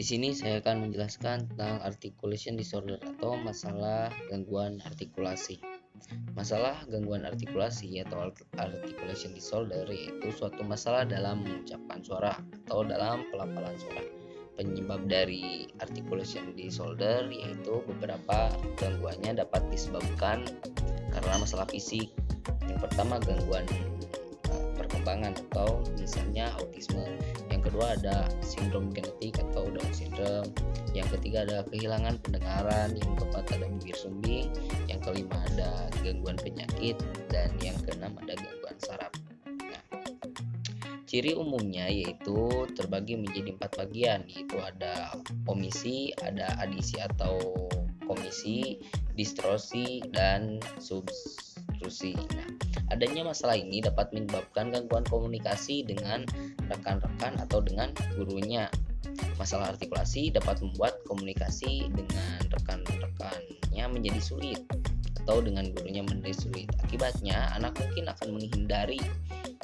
Di sini saya akan menjelaskan tentang articulation disorder atau masalah gangguan artikulasi. Masalah gangguan artikulasi atau articulation disorder yaitu suatu masalah dalam mengucapkan suara atau dalam pelafalan suara. Penyebab dari articulation disorder yaitu beberapa gangguannya dapat disebabkan karena masalah fisik. Yang pertama gangguan perkembangan atau misalnya autisme. Yang kedua ada sindrom genetik atau Down syndrome. Yang ketiga ada kehilangan pendengaran. Yang keempat ada bibir sumbing. Yang kelima ada gangguan penyakit. Dan yang keenam ada gangguan saraf. Nah, ciri umumnya yaitu terbagi menjadi 4 bagian, yaitu ada omisi, ada adisi atau komisi, distorsi, dan substruksi. Nah, adanya masalah ini dapat menyebabkan gangguan komunikasi dengan rekan-rekan atau dengan gurunya. Masalah artikulasi dapat membuat komunikasi dengan rekan-rekannya menjadi sulit atau dengan gurunya menjadi sulit. Akibatnya, anak mungkin akan menghindari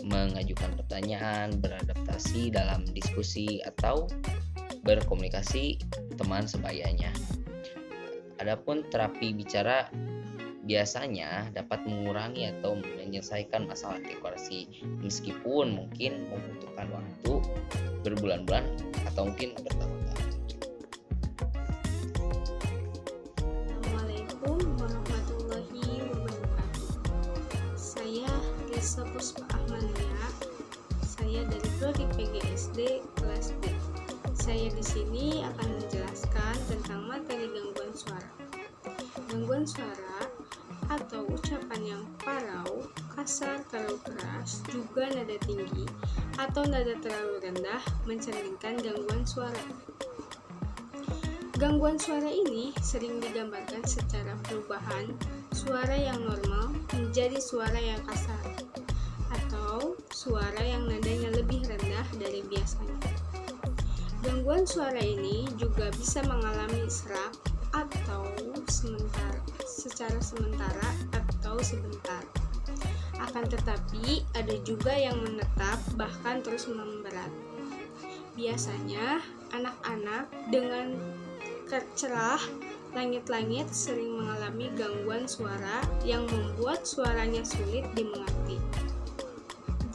mengajukan pertanyaan, beradaptasi dalam diskusi, atau berkomunikasi teman sebayanya. Adapun terapi bicara biasanya dapat mengurangi atau menyelesaikan masalah artikulasi meskipun mungkin membutuhkan waktu berbulan-bulan atau mungkin bertahun-tahun. Assalamualaikum warahmatullahi wabarakatuh. Saya Risa Puspa Ahmania. Saya dari Prodi PGSD kelas D. Saya di sini akan menjelaskan tentang materi gangguan suara. Gangguan suara atau ucapan yang parau, kasar, terlalu keras, juga nada tinggi atau nada terlalu rendah mencerminkan gangguan suara. Gangguan suara ini sering digambarkan secara perubahan suara yang normal menjadi suara yang kasar atau suara yang nadanya lebih rendah dari biasanya. Gangguan suara ini juga bisa mengalami serak atau secara sementara atau sebentar. Akan tetapi ada juga yang menetap bahkan terus memberat. Biasanya anak-anak dengan cerah langit-langit sering mengalami gangguan suara yang membuat suaranya sulit dimengerti.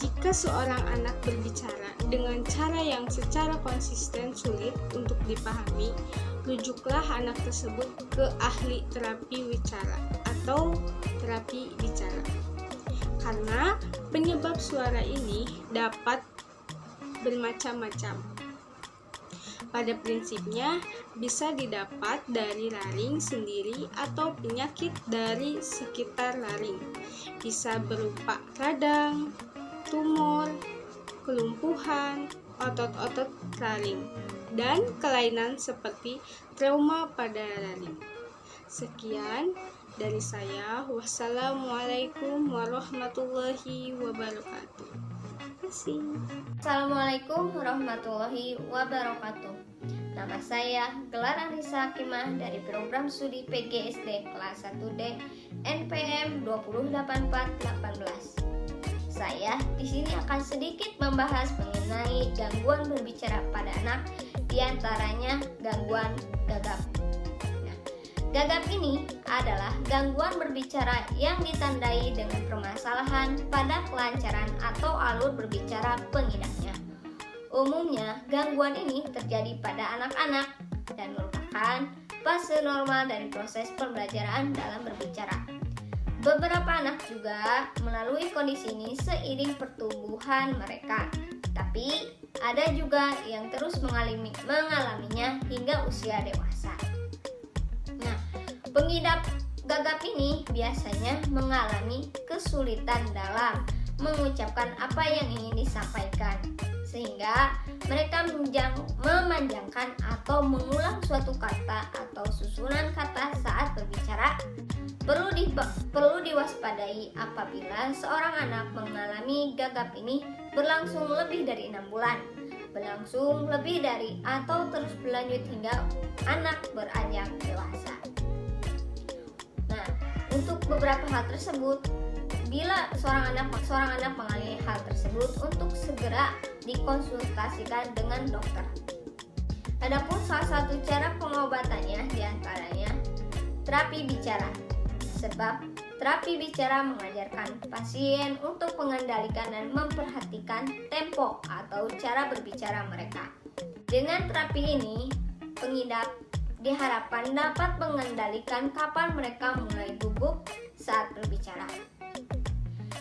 Jika seorang anak berbicara dengan cara yang secara konsisten sulit untuk dipahami, rujuklah anak tersebut ke ahli terapi wicara atau terapi bicara. Karena penyebab suara ini dapat bermacam-macam. Pada prinsipnya bisa didapat dari laring sendiri atau penyakit dari sekitar laring. Bisa berupa radang, tumor, kelumpuhan, otot-otot laring, dan kelainan seperti trauma pada laring. Sekian dari saya. Wassalamualaikum warahmatullahi wabarakatuh. Terima kasih. Assalamualaikum warahmatullahi wabarakatuh. Nama saya Gelar Anissa Hakimah dari program studi PGSD kelas 1D NPM 28418. Saya di sini akan sedikit membahas mengenai gangguan berbicara pada anak, diantaranya gangguan gagap. Nah, gagap ini adalah gangguan berbicara yang ditandai dengan permasalahan pada kelancaran atau alur berbicara pengidapnya. Umumnya, gangguan ini terjadi pada anak-anak dan merupakan fase normal dari proses pembelajaran dalam berbicara. Beberapa anak juga melalui kondisi ini seiring pertumbuhan mereka, tapi ada juga yang terus mengalaminya hingga usia dewasa. Nah, pengidap gagap ini biasanya mengalami kesulitan dalam mengucapkan apa yang ingin disampaikan, sehingga mereka memanjangkan atau mengulang suatu kata atau susunan kata saat berbicara. Perlu diwaspadai apabila seorang anak mengalami gagap ini berlangsung lebih dari 6 bulan, berlangsung lebih dari atau terus berlanjut hingga anak beranjak dewasa. Nah, untuk beberapa hal tersebut, bila seorang anak mengalami hal tersebut, untuk segera dikonsultasikan dengan dokter. Adapun salah satu cara pengobatannya diantaranya terapi bicara. Sebab terapi bicara mengajarkan pasien untuk mengendalikan dan memperhatikan tempo atau cara berbicara mereka. Dengan terapi ini, pengidap diharapkan dapat mengendalikan kapan mereka mulai gugup saat berbicara.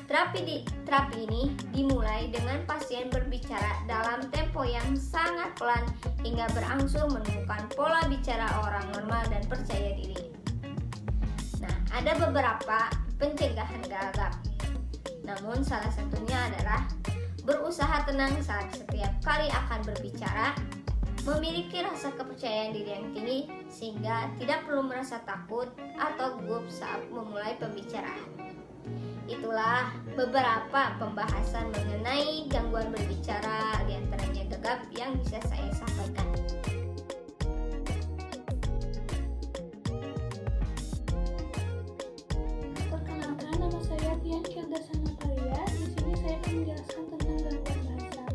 Terapi ini dimulai dengan pasien berbicara dalam tempo yang sangat pelan hingga berangsur menemukan pola bicara orang normal dan percaya diri. Nah, ada beberapa pencegahan gagap. Namun salah satunya adalah berusaha tenang saat setiap kali akan berbicara, memiliki rasa kepercayaan diri yang tinggi sehingga tidak perlu merasa takut atau gugup saat memulai pembicaraan. Itulah beberapa pembahasan mengenai gangguan berbicara, diantaranya gagap, yang bisa saya sampaikan. Perkenalkan, nama saya Tian Kirdasa Natalia. Di sini saya akan menjelaskan tentang gangguan bahasa.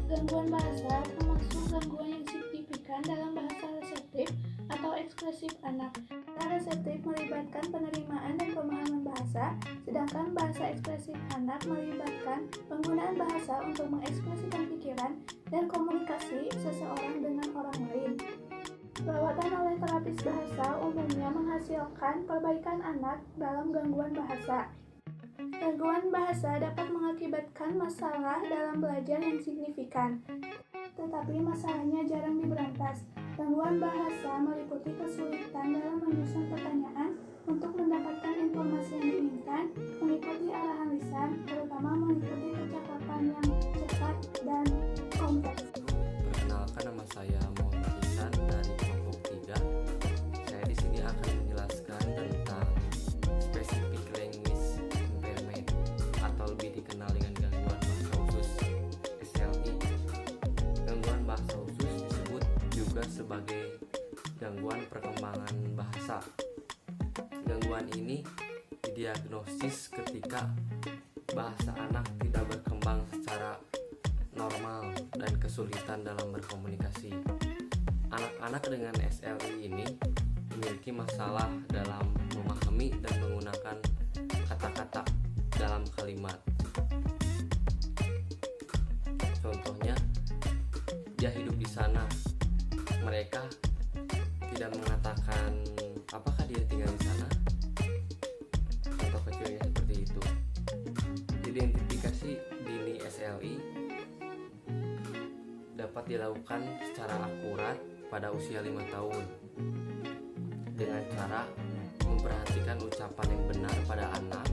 Gangguan bahasa termasuk gangguan yang signifikan dalam bahasa reseptif atau ekspresif anak. Bahasa reseptif melibatkan penerimaan dan pemahaman bahasa, sedangkan bahasa ekspresif anak melibatkan penggunaan bahasa untuk mengekspresikan pikiran dan komunikasi seseorang dengan orang lain. Perawatan oleh terapis bahasa umumnya menghasilkan perbaikan anak dalam gangguan bahasa. Gangguan bahasa dapat mengakibatkan masalah dalam belajar yang signifikan, tetapi masalahnya jarang diberantas. Gangguan bahasa meliputi kesulitan dalam menyusun pertanyaan untuk mendapatkan informasi yang diinginkan, mengikuti arahan lisan, terutama mengikuti percakapan yang cepat dan kompleks. Perkenalkan, nama saya Muhammad Ihsan dari kelompok 3. Saya di sini akan menjelaskan tentang Specific Language Impairment atau lebih dikenal dengan gangguan bahasa khusus SLI. Gangguan bahasa khusus disebut juga sebagai gangguan perkembangan bahasa. Gangguan ini didiagnosis ketika bahasa anak tidak berkembang secara normal dan kesulitan dalam berkomunikasi. Anak-anak dengan SLI ini memiliki masalah dalam memahami dan menggunakan kata-kata dalam kalimat. Contohnya, dia hidup di sana. Mereka tidak mengatakan apakah dia tinggal di sana. Contoh kecilnya seperti itu. Identifikasi dini SLI dapat dilakukan secara akurat pada usia 5 tahun dengan cara memperhatikan ucapan yang benar pada anak,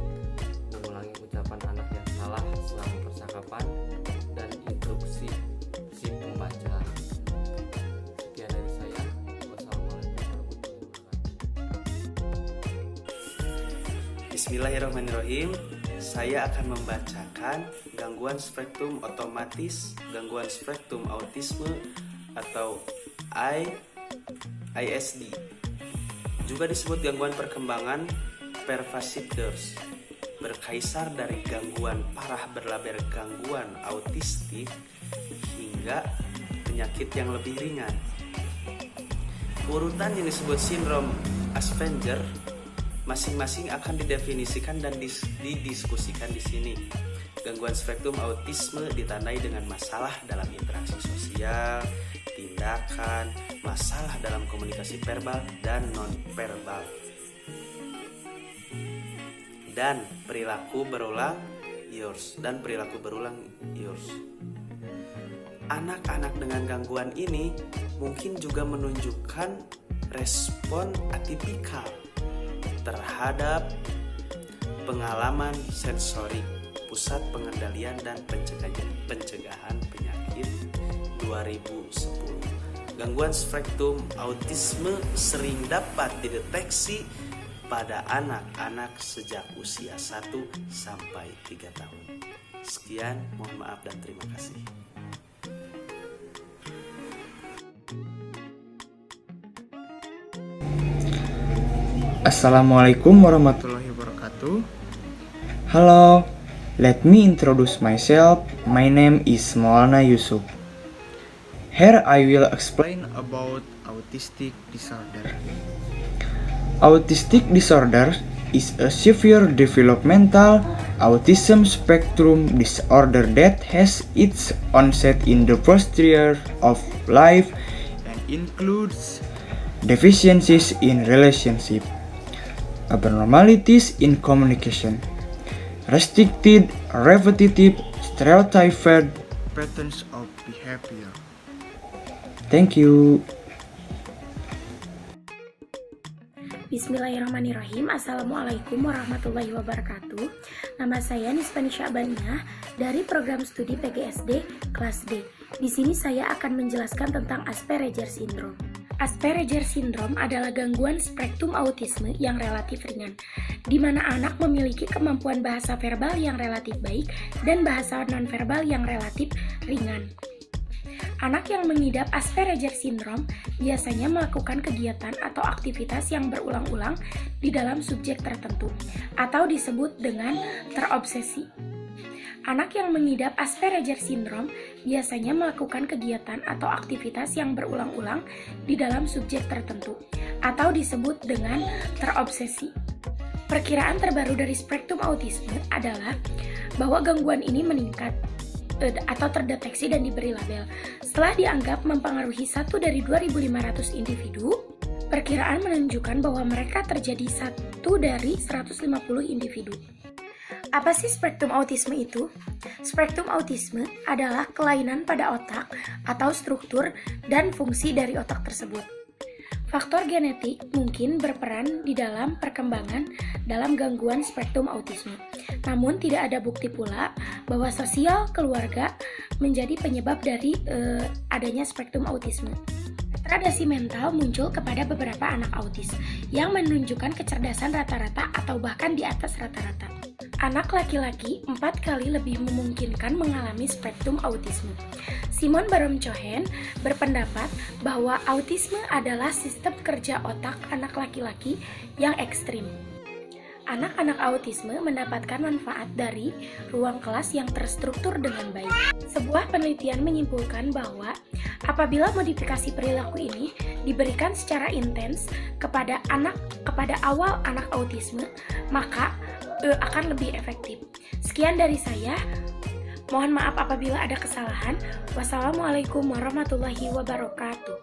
mengulangi ucapan anak yang salah selama percakapan, dan instruksi si pembaca. Sekian dari saya. Wassalamualaikum warahmatullahi wabarakatuh. Bismillahirrahmanirrahim. Saya akan membacakan gangguan spektrum otomatis, gangguan spektrum autisme atau ISD. Juga disebut gangguan perkembangan pervasive DERS. Berkaisar dari gangguan parah berlabel gangguan autistik hingga penyakit yang lebih ringan. Urutan yang disebut sindrom Asperger masing-masing akan didefinisikan dan didiskusikan di sini. Gangguan spektrum autisme ditandai dengan masalah dalam interaksi sosial, tindakan, masalah dalam komunikasi verbal dan non-verbal, dan perilaku berulang yours. Anak-anak dengan gangguan ini mungkin juga menunjukkan respon atipikal terhadap pengalaman sensorik, Pusat Pengendalian dan Pencegahan Penyakit 2010. Gangguan spektrum autisme sering dapat dideteksi pada anak-anak sejak usia 1 sampai 3 tahun. Sekian, mohon maaf dan terima kasih. Assalamualaikum warahmatullahi wabarakatuh. Hello, let me introduce myself. My name is Maulana Yusuf. Here I will explain about autistic disorder. Autistic disorder is a severe developmental autism spectrum disorder that has its onset in the first year of life and includes deficiencies in relationship, abnormalities in communication, restricted, repetitive, stereotyped patterns of behavior. Thank you. Bismillahirrahmanirrahim. Assalamualaikum warahmatullahi wabarakatuh. Nama saya Nisbani Sya'baniyah dari program studi PGSD kelas D. Di sini saya akan menjelaskan tentang Asperger syndrome. Asperger syndrome adalah gangguan spektrum autisme yang relatif ringan, di mana anak memiliki kemampuan bahasa verbal yang relatif baik dan bahasa nonverbal yang relatif ringan. Anak yang mengidap Asperger syndrome biasanya melakukan kegiatan atau aktivitas yang berulang-ulang di dalam subjek tertentu, atau disebut dengan terobsesi. Anak yang mengidap Asperger syndrome biasanya melakukan kegiatan atau aktivitas yang berulang-ulang di dalam subjek tertentu, atau disebut dengan terobsesi. Perkiraan terbaru dari spektrum autisme adalah bahwa gangguan ini meningkat atau terdeteksi dan diberi label setelah dianggap mempengaruhi 1 dari 2.500 individu. Perkiraan menunjukkan bahwa mereka terjadi 1 dari 150 individu. Apa sih spektrum autisme itu? Spektrum autisme adalah kelainan pada otak atau struktur dan fungsi dari otak tersebut. Faktor genetik mungkin berperan di dalam perkembangan dalam gangguan spektrum autisme. Namun tidak ada bukti pula bahwa sosial keluarga menjadi penyebab dari adanya spektrum autisme. Retardasi mental muncul kepada beberapa anak autis yang menunjukkan kecerdasan rata-rata atau bahkan di atas rata-rata. Anak laki-laki 4 kali lebih memungkinkan mengalami spektrum autisme. Simon Baron-Cohen berpendapat bahwa autisme adalah sistem kerja otak anak laki-laki yang ekstrim. Anak-anak autisme mendapatkan manfaat dari ruang kelas yang terstruktur dengan baik. Sebuah penelitian menyimpulkan bahwa apabila modifikasi perilaku ini diberikan secara intens kepada awal anak autisme, maka akan lebih efektif. Sekian dari saya. Mohon maaf apabila ada kesalahan. Wassalamualaikum warahmatullahi wabarakatuh.